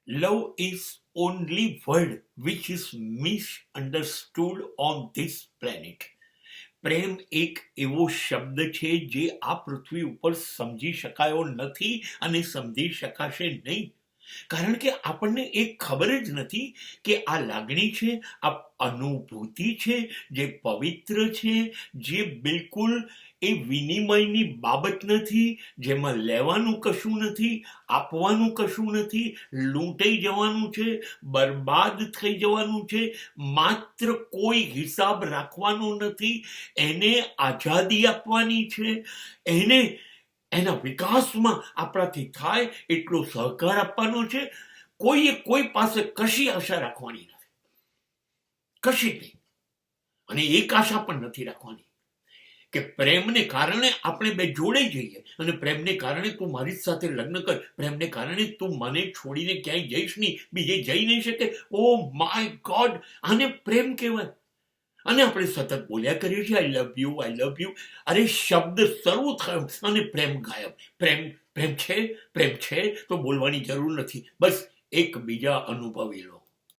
Love is only word which is misunderstood on this planet. પ્રેમ એક એવો શબ્દ છે જે આ પૃથ્વી ઉપર સમજી શકાયો નથી અને સમજી શકાશે નહીં, કારણ કે આપણને એ ખબર જ નથી કે આ લાગણી છે, આ અનુભૂતિ છે, જે પવિત્ર છે, જે બિલકુલ એ વિનિમયની બાબત નથી, જેમાં લેવાનું કશું નથી, આપવાનું કશું નથી, લૂંટાઈ જવાનું છે, બરબાદ થઈ જવાનું છે, માત્ર કોઈ હિસાબ રાખવાનો નથી, એને આઝાદી આપવાની છે, એને એના વિકાસમાં આપણાથી થાય એટલો સહકાર આપવાનો છે. કોઈએ કોઈ પાસે કશી આશા રાખવાની નથી, કશી નહીં, અને એક આશા પણ નથી રાખવાની કે પ્રેમને કારણે આપણે બે જોડાઈ જઈએ અને પ્રેમને કારણે તું મારી સાથે લગ્ન કર, પ્રેમને કારણે તું મને છોડીને ક્યાંય જઈશ નહીં, બીજે જઈ નહીં શકે. ઓ માય ગોડ, આને પ્રેમ કહેવાય. અને આપણે સતત બોલ્યા કરીએ છીએ આઈ love you, I love you. અરે શબ્દ શરૂ થયો અને પ્રેમ ગાયબ. પ્રેમ છે તો બોલવાની જરૂર નથી, બસ એકબીજા અનુભવી લો.